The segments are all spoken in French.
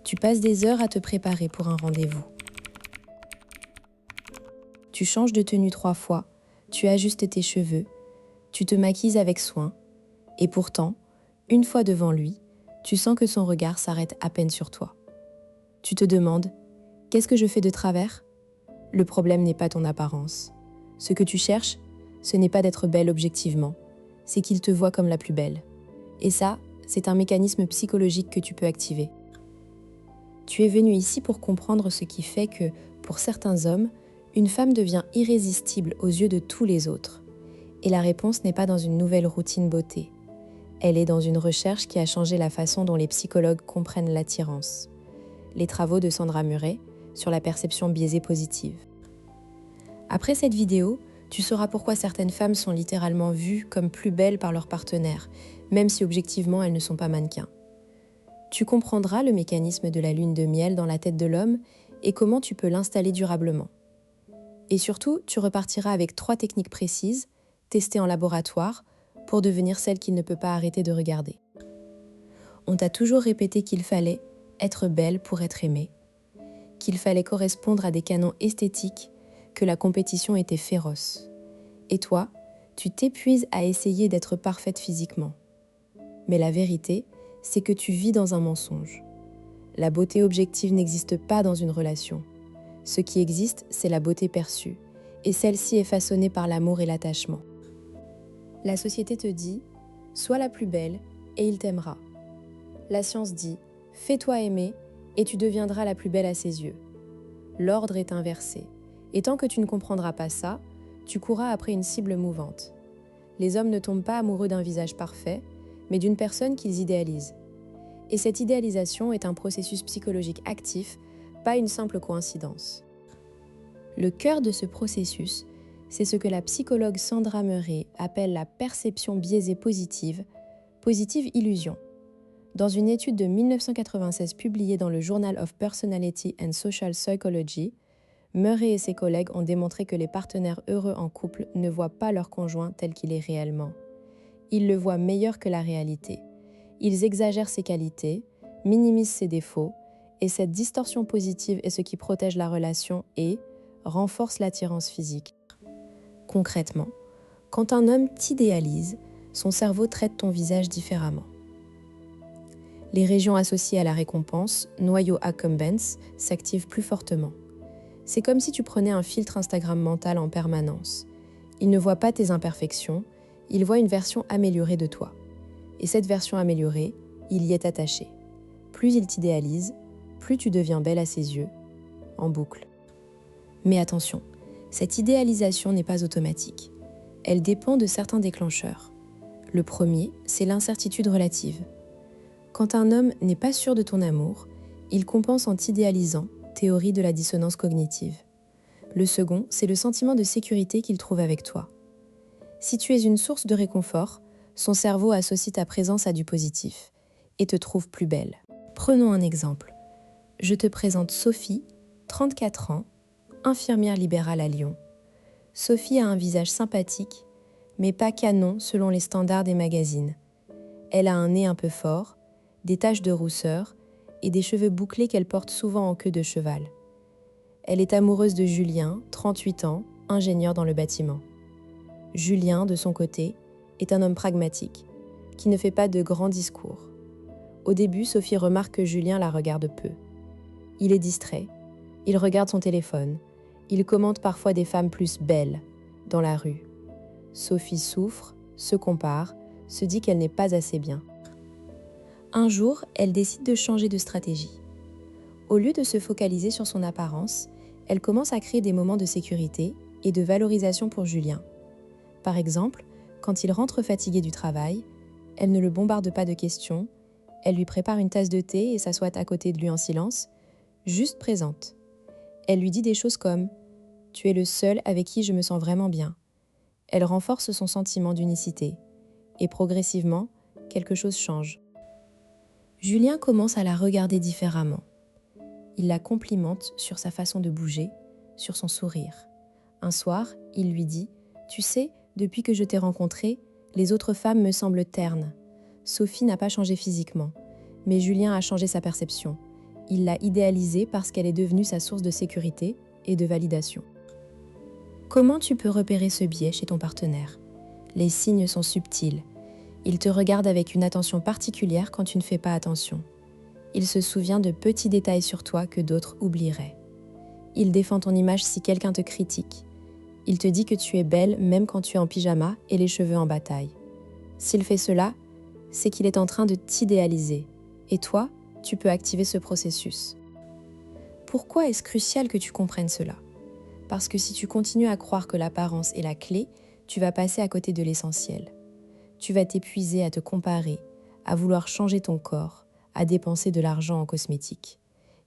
Tu passes des heures à te préparer pour un rendez-vous. Tu changes de tenue 3 fois, tu ajustes tes cheveux, tu te maquilles avec soin, et pourtant, une fois devant lui, tu sens que son regard s'arrête à peine sur toi. Tu te demandes, qu'est-ce que je fais de travers ? Le problème n'est pas ton apparence. Ce que tu cherches, ce n'est pas d'être belle objectivement, c'est qu'il te voit comme la plus belle. Et ça, c'est un mécanisme psychologique que tu peux activer. Tu es venu ici pour comprendre ce qui fait que, pour certains hommes, une femme devient irrésistible aux yeux de tous les autres. Et la réponse n'est pas dans une nouvelle routine beauté. Elle est dans une recherche qui a changé la façon dont les psychologues comprennent l'attirance. Les travaux de Sandra Murray sur la perception biaisée positive. Après cette vidéo, tu sauras pourquoi certaines femmes sont littéralement vues comme plus belles par leur partenaire, même si objectivement elles ne sont pas mannequins. Tu comprendras le mécanisme de la lune de miel dans la tête de l'homme et comment tu peux l'installer durablement. Et surtout, tu repartiras avec 3 techniques précises, testées en laboratoire, pour devenir celle qu'il ne peut pas arrêter de regarder. On t'a toujours répété qu'il fallait être belle pour être aimée, qu'il fallait correspondre à des canons esthétiques, que la compétition était féroce. Et toi, tu t'épuises à essayer d'être parfaite physiquement. Mais la vérité, c'est que tu vis dans un mensonge. La beauté objective n'existe pas dans une relation. Ce qui existe, c'est la beauté perçue, et celle-ci est façonnée par l'amour et l'attachement. La société te dit « sois la plus belle et il t'aimera ». La science dit « fais-toi aimer et tu deviendras la plus belle à ses yeux ». L'ordre est inversé, et tant que tu ne comprendras pas ça, tu courras après une cible mouvante. Les hommes ne tombent pas amoureux d'un visage parfait, mais d'une personne qu'ils idéalisent. Et cette idéalisation est un processus psychologique actif, pas une simple coïncidence. Le cœur de ce processus, c'est ce que la psychologue Sandra Murray appelle la perception biaisée positive, positive illusion. Dans une étude de 1996 publiée dans le Journal of Personality and Social Psychology, Murray et ses collègues ont démontré que les partenaires heureux en couple ne voient pas leur conjoint tel qu'il est réellement. Ils le voient meilleur que la réalité. Ils exagèrent ses qualités, minimisent ses défauts, et cette distorsion positive est ce qui protège la relation et renforce l'attirance physique. Concrètement, quand un homme t'idéalise, son cerveau traite ton visage différemment. Les régions associées à la récompense, noyau accumbens, s'activent plus fortement. C'est comme si tu prenais un filtre Instagram mental en permanence. Il ne voit pas tes imperfections, il voit une version améliorée de toi. Et cette version améliorée, il y est attaché. Plus il t'idéalise, plus tu deviens belle à ses yeux, en boucle. Mais attention, cette idéalisation n'est pas automatique. Elle dépend de certains déclencheurs. Le premier, c'est l'incertitude relative. Quand un homme n'est pas sûr de ton amour, il compense en t'idéalisant, théorie de la dissonance cognitive. Le second, c'est le sentiment de sécurité qu'il trouve avec toi. Si tu es une source de réconfort, son cerveau associe ta présence à du positif et te trouve plus belle. Prenons un exemple. Je te présente Sophie, 34 ans, infirmière libérale à Lyon. Sophie a un visage sympathique, mais pas canon selon les standards des magazines. Elle a un nez un peu fort, des taches de rousseur et des cheveux bouclés qu'elle porte souvent en queue de cheval. Elle est amoureuse de Julien, 38 ans, ingénieur dans le bâtiment. Julien, de son côté, est un homme pragmatique, qui ne fait pas de grands discours. Au début, Sophie remarque que Julien la regarde peu. Il est distrait, il regarde son téléphone, il commente parfois des femmes plus belles dans la rue. Sophie souffre, se compare, se dit qu'elle n'est pas assez bien. Un jour, elle décide de changer de stratégie. Au lieu de se focaliser sur son apparence, elle commence à créer des moments de sécurité et de valorisation pour Julien. Par exemple, quand il rentre fatigué du travail, elle ne le bombarde pas de questions, elle lui prépare une tasse de thé et s'assoit à côté de lui en silence, juste présente. Elle lui dit des choses comme « Tu es le seul avec qui je me sens vraiment bien ». Elle renforce son sentiment d'unicité. Et progressivement, quelque chose change. Julien commence à la regarder différemment. Il la complimente sur sa façon de bouger, sur son sourire. Un soir, il lui dit « Tu sais, depuis que je t'ai rencontrée, les autres femmes me semblent ternes. Sophie n'a pas changé physiquement, mais Julien a changé sa perception. il l'a idéalisée parce qu'elle est devenue sa source de sécurité et de validation. Comment tu peux repérer ce biais chez ton partenaire? Les signes sont subtils. Il te regarde avec une attention particulière quand tu ne fais pas attention. Il se souvient de petits détails sur toi que d'autres oublieraient. Il défend ton image si quelqu'un te critique. Il te dit que tu es belle même quand tu es en pyjama et les cheveux en bataille. S'il fait cela, c'est qu'il est en train de t'idéaliser. Et toi, tu peux activer ce processus. Pourquoi est-ce crucial que tu comprennes cela? Parce que si tu continues à croire que l'apparence est la clé, tu vas passer à côté de l'essentiel. Tu vas t'épuiser à te comparer, à vouloir changer ton corps, à dépenser de l'argent en cosmétiques.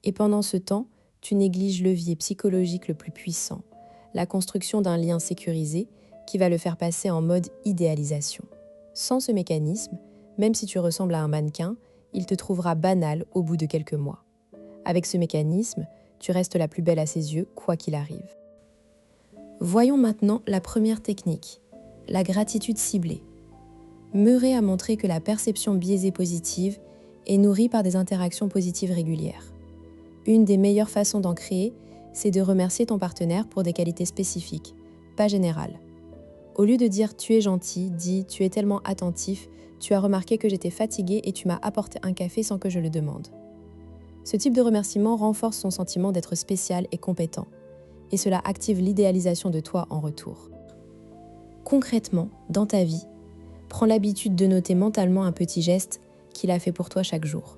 Et pendant ce temps, tu négliges le levier psychologique le plus puissant, la construction d'un lien sécurisé qui va le faire passer en mode idéalisation. Sans ce mécanisme, même si tu ressembles à un mannequin, il te trouvera banal au bout de quelques mois. Avec ce mécanisme, tu restes la plus belle à ses yeux, quoi qu'il arrive. Voyons maintenant la première technique, la gratitude ciblée. Murray a montré que la perception biaisée positive est nourrie par des interactions positives régulières. Une des meilleures façons d'en créer, c'est de remercier ton partenaire pour des qualités spécifiques, pas générales. Au lieu de dire « tu es gentil », dis « tu es tellement attentif, tu as remarqué que j'étais fatiguée et tu m'as apporté un café sans que je le demande ». Ce type de remerciement renforce son sentiment d'être spécial et compétent, et cela active l'idéalisation de toi en retour. Concrètement, dans ta vie, prends l'habitude de noter mentalement un petit geste qu'il a fait pour toi chaque jour.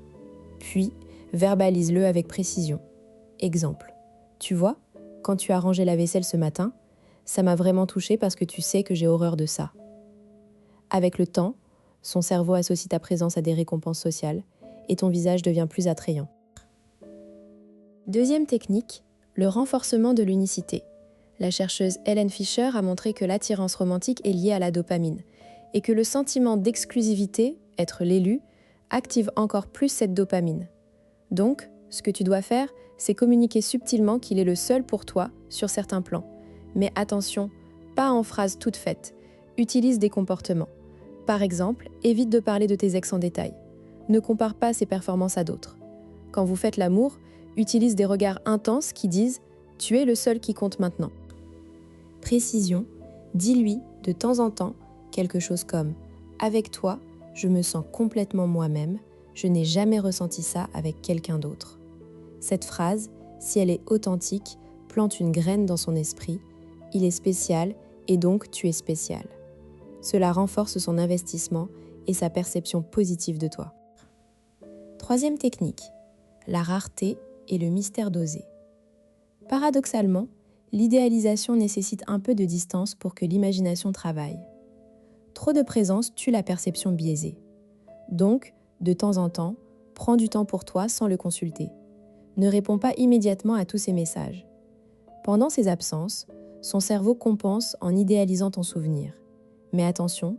Puis, verbalise-le avec précision. Exemple, tu vois, quand tu as rangé la vaisselle ce matin, ça m'a vraiment touchée parce que tu sais que j'ai horreur de ça. Avec le temps, son cerveau associe ta présence à des récompenses sociales et ton visage devient plus attrayant. Deuxième technique, le renforcement de l'unicité. La chercheuse Helen Fisher a montré que l'attirance romantique est liée à la dopamine et que le sentiment d'exclusivité, être l'élu, active encore plus cette dopamine. Donc, ce que tu dois faire, c'est communiquer subtilement qu'il est le seul pour toi sur certains plans. Mais attention, pas en phrases toutes faites. Utilise des comportements. Par exemple, évite de parler de tes ex en détail. Ne compare pas ses performances à d'autres. Quand vous faites l'amour, utilise des regards intenses qui disent « tu es le seul qui compte maintenant ». Précision, dis-lui de temps en temps quelque chose comme « avec toi, je me sens complètement moi-même, je n'ai jamais ressenti ça avec quelqu'un d'autre ». Cette phrase, si elle est authentique, plante une graine dans son esprit. Il est spécial et donc tu es spécial. Cela renforce son investissement et sa perception positive de toi. Troisième technique, la rareté et le mystère dosé. Paradoxalement, l'idéalisation nécessite un peu de distance pour que l'imagination travaille. Trop de présence tue la perception biaisée. Donc, de temps en temps, prends du temps pour toi sans le consulter. Ne réponds pas immédiatement à tous ces messages. Pendant ces absences, son cerveau compense en idéalisant ton souvenir. Mais attention,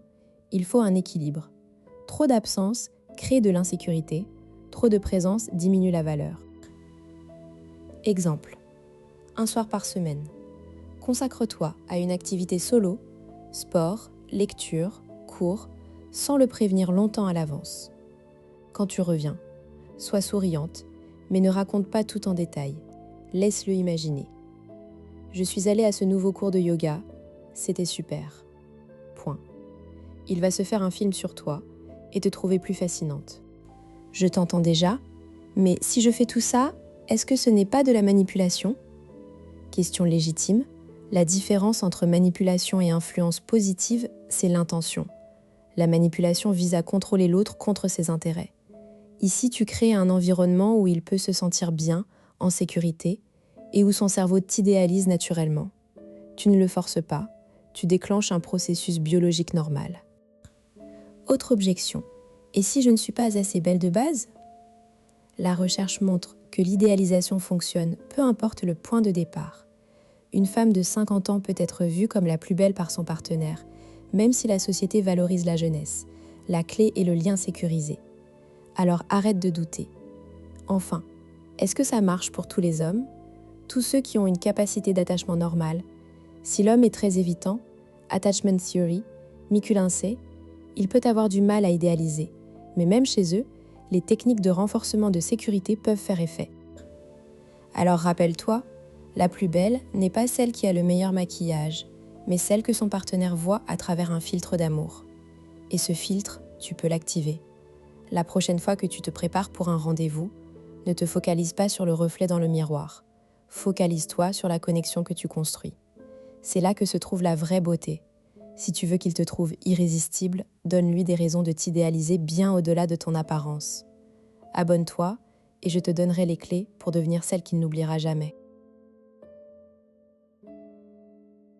il faut un équilibre. Trop d'absence crée de l'insécurité, trop de présence diminue la valeur. Exemple, un soir par semaine. Consacre-toi à une activité solo, sport, lecture, cours, sans le prévenir longtemps à l'avance. Quand tu reviens, sois souriante, mais ne raconte pas tout en détail. Laisse-le imaginer. Je suis allée à ce nouveau cours de yoga, c'était super. Point. Il va se faire un film sur toi et te trouver plus fascinante. Je t'entends déjà, mais si je fais tout ça, est-ce que ce n'est pas de la manipulation? Question légitime, la différence entre manipulation et influence positive, c'est l'intention. La manipulation vise à contrôler l'autre contre ses intérêts. Ici, tu crées un environnement où il peut se sentir bien, en sécurité, et où son cerveau t'idéalise naturellement. Tu ne le forces pas, tu déclenches un processus biologique normal. Autre objection, et si je ne suis pas assez belle de base? La recherche montre que l'idéalisation fonctionne, peu importe le point de départ. Une femme de 50 ans peut être vue comme la plus belle par son partenaire, même si la société valorise la jeunesse. La clé est le lien sécurisé. Alors arrête de douter. Enfin, est-ce que ça marche pour tous les hommes? Tous ceux qui ont une capacité d'attachement normale. Si l'homme est très évitant, attachment theory, Mikulince, il peut avoir du mal à idéaliser. Mais même chez eux, les techniques de renforcement de sécurité peuvent faire effet. Alors rappelle-toi, la plus belle n'est pas celle qui a le meilleur maquillage, mais celle que son partenaire voit à travers un filtre d'amour. Et ce filtre, tu peux l'activer. La prochaine fois que tu te prépares pour un rendez-vous, ne te focalise pas sur le reflet dans le miroir. Focalise-toi sur la connexion que tu construis. C'est là que se trouve la vraie beauté. Si tu veux qu'il te trouve irrésistible, donne-lui des raisons de t'idéaliser bien au-delà de ton apparence. Abonne-toi et je te donnerai les clés pour devenir celle qu'il n'oubliera jamais.